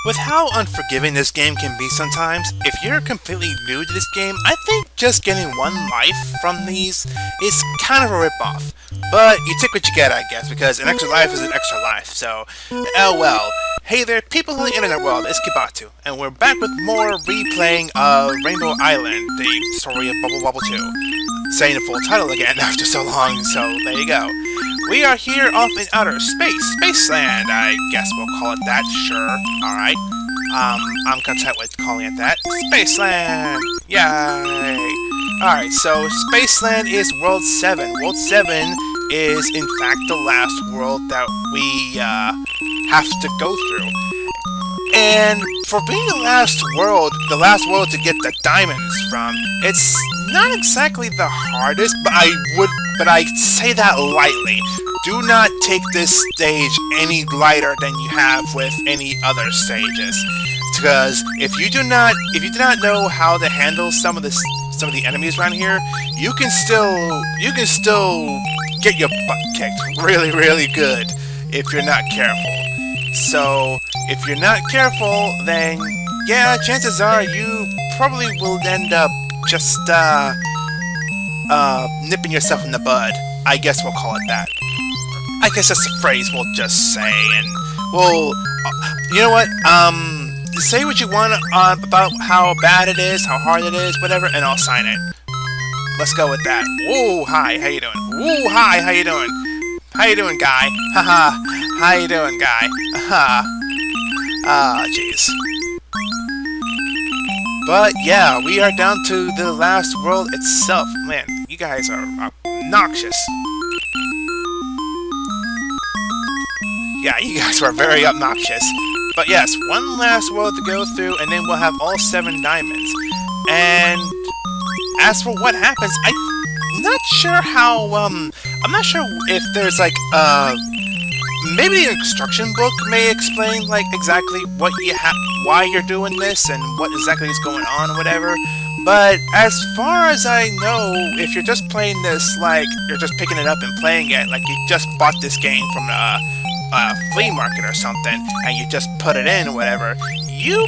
With how unforgiving this game can be sometimes, if you're completely new to this game, I think just getting one life from these is kind of a rip-off. But you take what you get, I guess, because an extra life is an extra life, so oh well. Hey there, people in the internet world, it's Kibatu, and we're back with more replaying of Rainbow Island, the story of Bubble Bobble 2. Saying the full title again after so long, so there you go. We are here off in outer space, Spaceland, I guess we'll call it that, sure, alright. I'm content with calling it that. Spaceland! Yay! Alright, so Spaceland is World 7. World 7 is, in fact, the last world that we, have to go through. And for being the last world to get the diamonds from, it's not exactly the hardest, but I say that lightly. Do not take this stage any lighter than you have with any other stages, because if you do not know how to handle some of the enemies around here, you can still get your butt kicked really, really good if you're not careful. So if you're not careful, then yeah, chances are you probably will end up just nipping yourself in the bud. I guess we'll call it that. I guess that's a phrase we'll just say, and we'll, you know what, say what you want about how bad it is, how hard it is, whatever, and I'll sign it. Let's go with that. Woo, hi, how you doing? Woo, hi, how you doing? How you doing, guy? Haha, how you doing, guy? Haha. Ah, jeez. But yeah, we are down to the last world itself. Man, you guys are obnoxious. Yeah, you guys were very obnoxious. But yes, one last world to go through, and then we'll have all 7 diamonds. And as for what happens, I'm not sure how, I'm not sure if there's like, maybe the instruction book may explain, like, exactly what you why you're doing this, and what exactly is going on, or whatever. But as far as I know, if you're just playing this, like, you're just picking it up and playing it, like you just bought this game from a flea market or something, and you just put it in or whatever, you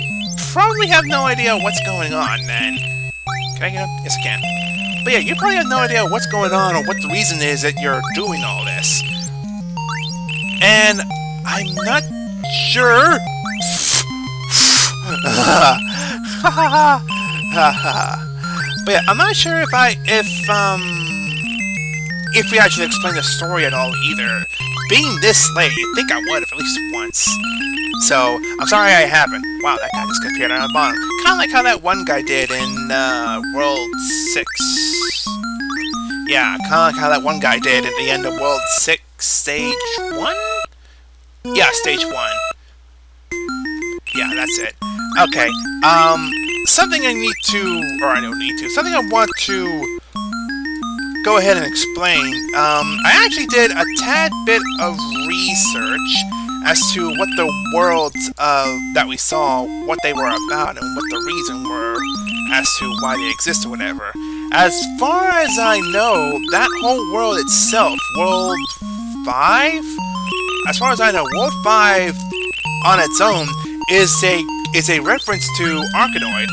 probably have no idea what's going on then. Can I get up? Yes, I can. But yeah, you probably have no idea what's going on or what the reason is that you're doing all this. And I'm not sure. But yeah, I'm not sure if we actually explain the story at all either. Being this late, you'd think I would have at least once. So, I'm sorry I haven't. Wow, that guy just appeared on the bottom. Kind of like how that one guy did in World 6. Yeah, kind of like how that one guy did at the end of World 6, Stage 1? Yeah, Stage 1. Yeah, that's it. Okay, something I want to go ahead and explain. I actually did a tad bit of research as to what the worlds that we saw, what they were about, and what the reason were as to why they exist or whatever. As far as I know, that whole world itself, World 5? As far as I know, World 5 on its own is a reference to Arkanoid.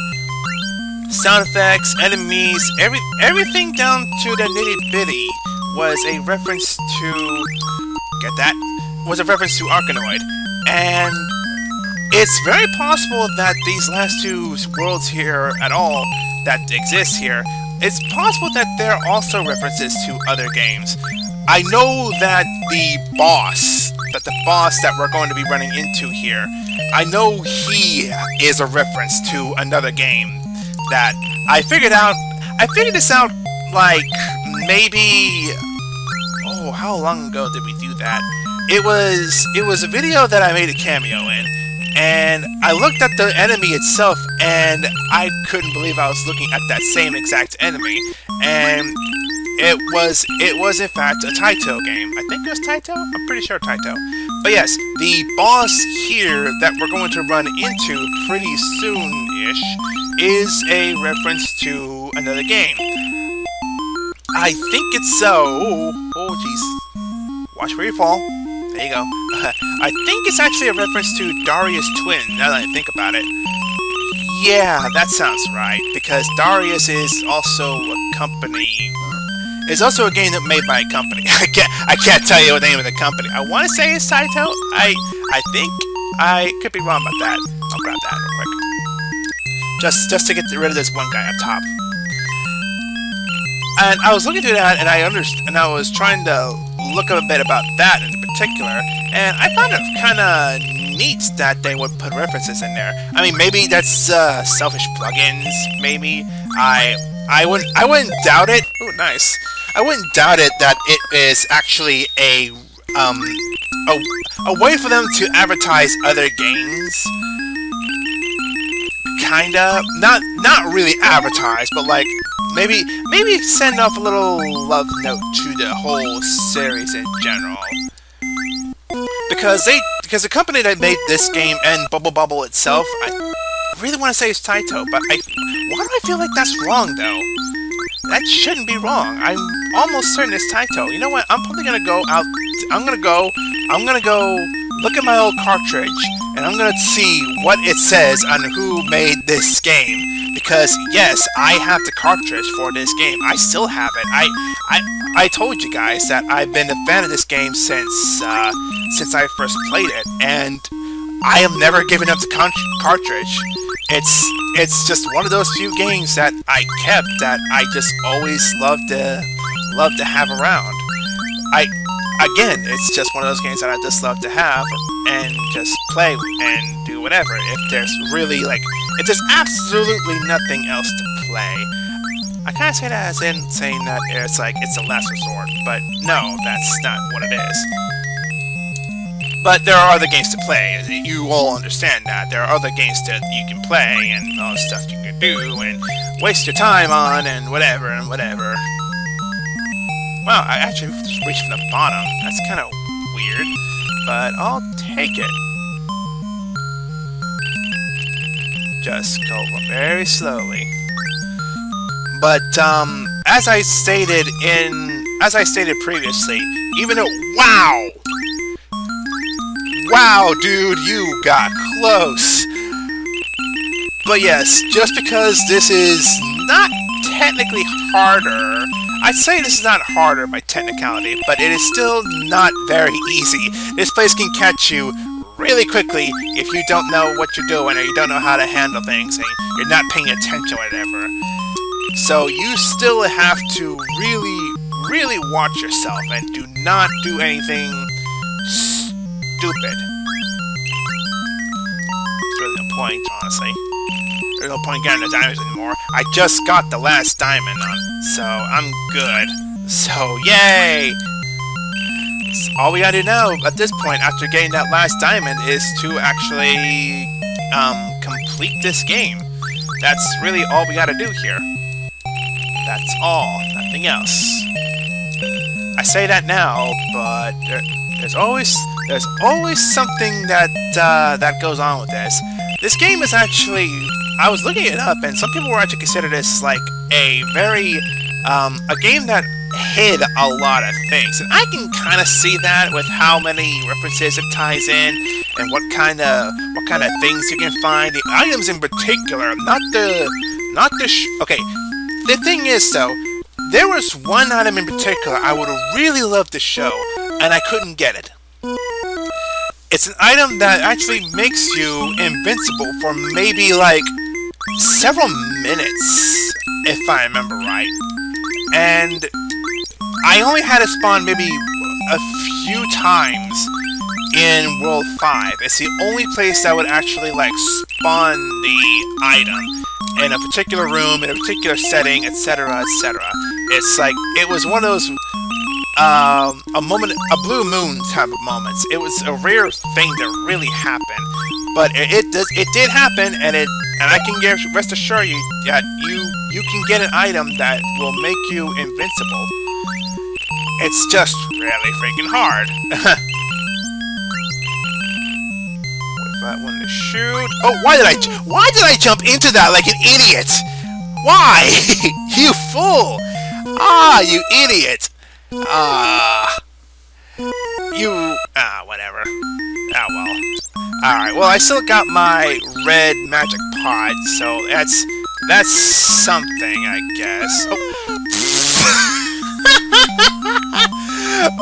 Sound effects, enemies, everything down to the nitty-bitty was a reference to... Get that? Was a reference to Arkanoid. And it's very possible that these last 2 worlds here at all that exist here, it's possible that they're also references to other games. I know that the boss that we're going to be running into here, I know he is a reference to another game that I figured this out, like, maybe... Oh, how long ago did we do that? It was a video that I made a cameo in, and I looked at the enemy itself, and I couldn't believe I was looking at that same exact enemy, and it was in fact a Taito game. I think it was Taito? I'm pretty sure Taito. But yes, the boss here that we're going to run into pretty soon-ish is a reference to another game. I think it's so... Oh, jeez. Watch where you fall. There you go. I think it's actually a reference to Darius' twin, now that I think about it. Yeah, that sounds right, because Darius is also a company. It's also a game that made by a company. I can't tell you the name of the company. I want to say it's Taito. I think I could be wrong about that. I'll grab that real quick. Just to get rid of this one guy up top. And I was looking through that, and I was trying to look up a bit about that in particular, and I found it kind of neat that they would put references in there. I mean, maybe that's selfish plugins. Maybe I wouldn't doubt it. Oh, nice. I wouldn't doubt it that it is actually a way for them to advertise other games. Kinda, not really advertise, but like maybe send off a little love note to the whole series in general. Because the company that made this game and Bubble Bobble itself, I really want to say it's Taito, but why do I feel like that's wrong though? That shouldn't be wrong. I'm almost certain it's Taito. You know what? I'm probably gonna go out. I'm gonna go look at my old cartridge, and I'm gonna see what it says on who made this game. Because yes, I have the cartridge for this game. I still have it. I told you guys that I've been a fan of this game since I first played it, and I have never given up the cartridge. It's just one of those few games that I kept that I just always love to have around. Again, it's just one of those games that I just love to have and just play and do whatever. If there's really if there's absolutely nothing else to play. I kind of say that as in saying that it's it's a last resort, but no, that's not what it is. But there are other games to play. You all understand that. There are other games that you can play and all the stuff you can do and waste your time on and whatever and whatever. Wow, I actually just reached from the bottom. That's kind of weird, but I'll take it. Just go very slowly. But as I stated previously, even though wow, dude, you got close. But yes, just because this is not technically harder, I'd say this is not harder by technicality, but it is still not very easy. This place can catch you really quickly if you don't know what you're doing or you don't know how to handle things and you're not paying attention or whatever. So you still have to really watch yourself and do not do anything stupid. There's really no point, honestly. There's no point getting the diamonds anymore. I just got the last diamond on it, so I'm good. So, yay! So all we gotta do now, at this point, after getting that last diamond, is to actually complete this game. That's really all we gotta do here. That's all, nothing else. I say that now, but there's always something that goes on with this. This game is actually, I was looking it up, and some people were actually consider this like a very a game that hid a lot of things, and I can kind of see that with how many references it ties in and what kind of things you can find. The items in particular, okay. The thing is, though, there was one item in particular I would have really loved to show, and I couldn't get it. It's an item that actually makes you invincible for maybe, several minutes, if I remember right. And I only had it spawn maybe a few times in World 5. It's the only place that would actually, spawn the item in a particular room, in a particular setting, etc., etc. It's it was one of those a blue moon type of moments. It was a rare thing that really happened, but it did happen, and I can rest assure you that you can get an item that will make you invincible. It's just really freaking hard. That one to shoot. Oh, why did I jump into that like an idiot? Why? You fool! Ah, you idiot! Ah. whatever. Ah, well. Alright, well, I still got my red magic pod, so that's something, I guess. Oh.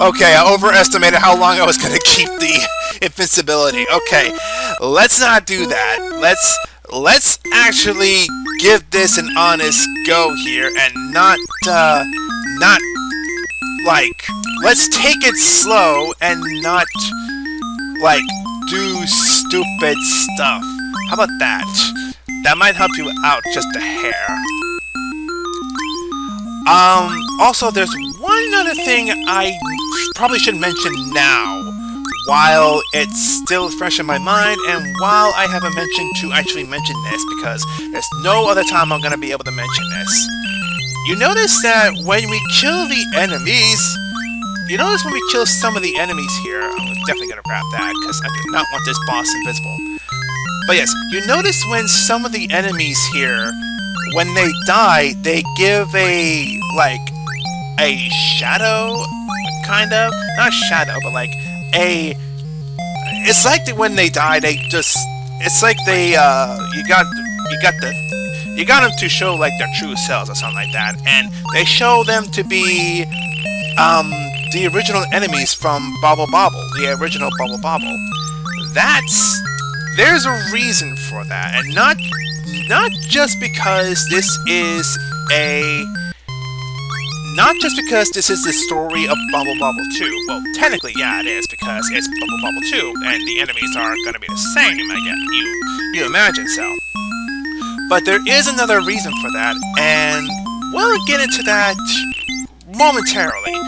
Okay, I overestimated how long I was gonna keep the invincibility. Okay, let's not do that. Let's actually give this an honest go here and not like, let's take it slow and not like do stupid stuff. How about that? That might help you out just a hair. Also, there's one other thing I probably should mention now, while it's still fresh in my mind, and while I have a mention to actually mention this, because there's no other time I'm going to be able to mention this. You notice that when we kill the enemies, when we kill some of the enemies here, I'm definitely going to grab that, because I do not want this boss invisible. But yes, you notice when some of the enemies here, when they die, they give a shadow, kind of? Not shadow, but like a... It's like that when they die, they just... It's like they, you got them to show like their true selves or something like that, and they show them to be, the original enemies from Bobble Bobble, the original Bobble Bobble. There's a reason for that, and not just because this is the story of Bubble Bobble 2. Well, technically, yeah, it is, because it's Bubble Bobble 2, and the enemies are going to be the same, I guess. You imagine so. But there is another reason for that, and we'll get into that momentarily.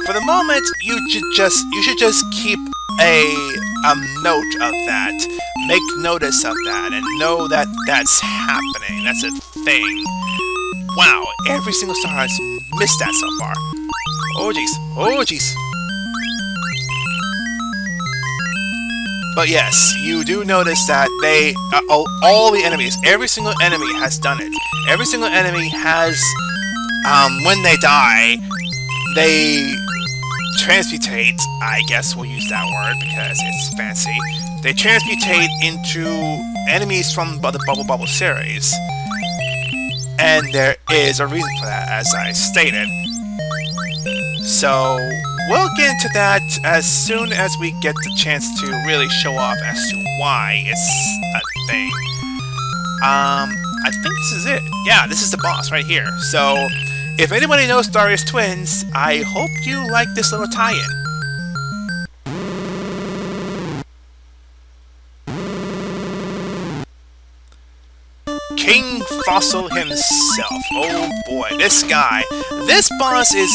For the moment, you should just keep a note of that. Make notice of that, and know that that's happening. That's a thing. Wow, every single star has missed that so far. Oh jeez, oh jeez. But yes, you do notice that they, all the enemies, every single enemy has done it. Every single enemy has, when they die, they transmutate, I guess we'll use that word because it's fancy. They transmutate into enemies from the Bubble Bobble series. And there is a reason for that, as I stated. So, we'll get into that as soon as we get the chance to really show off as to why it's a thing. I think this is it. Yeah, this is the boss right here. So, if anybody knows Darius Twins, I hope you like this little tie-in. King Fossil himself. Oh boy, this guy. This boss is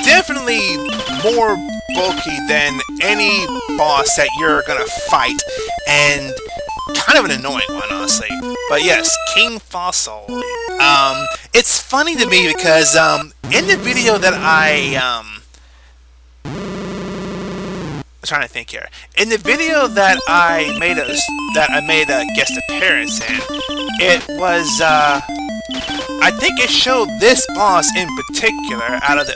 definitely more bulky than any boss that you're gonna fight, and kind of an annoying one, honestly. But yes, King Fossil. It's funny to me because in the video that I'm trying to think here. In the video that I made a guest appearance in, it was I think it showed this boss in particular out of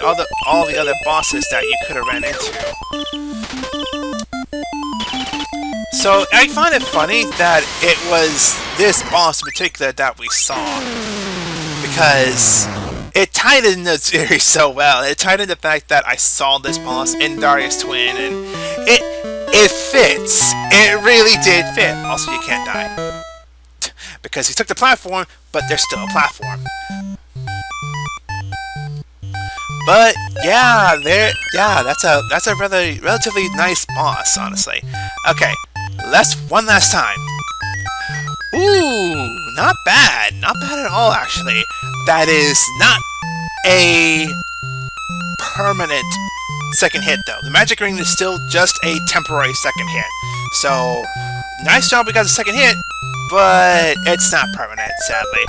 all the other bosses that you could have ran into. So I find it funny that it was this boss in particular that we saw, because it tied in the series so well. It tied in the fact that I saw this boss in Darius Twin, and it fits. It really did fit. Also, you can't die because he took the platform, but there's still a platform. But yeah, that's a relatively nice boss, honestly. Okay, one last time. Ooh, not bad at all, actually. That is not a permanent second hit, though. The magic ring is still just a temporary second hit. So, nice job we got the second hit, but it's not permanent, sadly.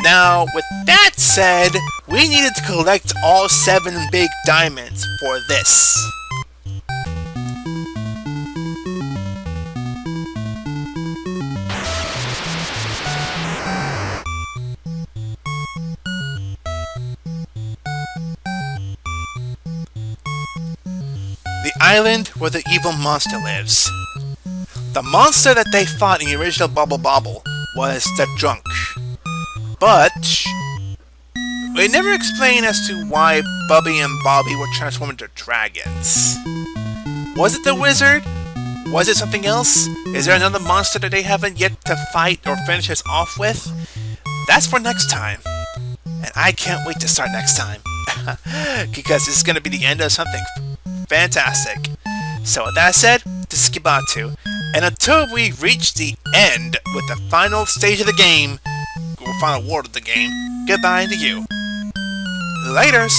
Now, with that said, we needed to collect all 7 big diamonds for this. The island where the evil monster lives. The monster that they fought in the original Bubble Bobble was the Drunk. But we never explained as to why Bubby and Bobby were transformed into dragons. Was it the wizard? Was it something else? Is there another monster that they haven't yet to fight or finish us off with? That's for next time. And I can't wait to start next time. Because this is going to be the end of something fantastic. So with that said, this is Kibatu. And until we reach the end with the final stage of the game, or final word of the game, goodbye to you. Laters!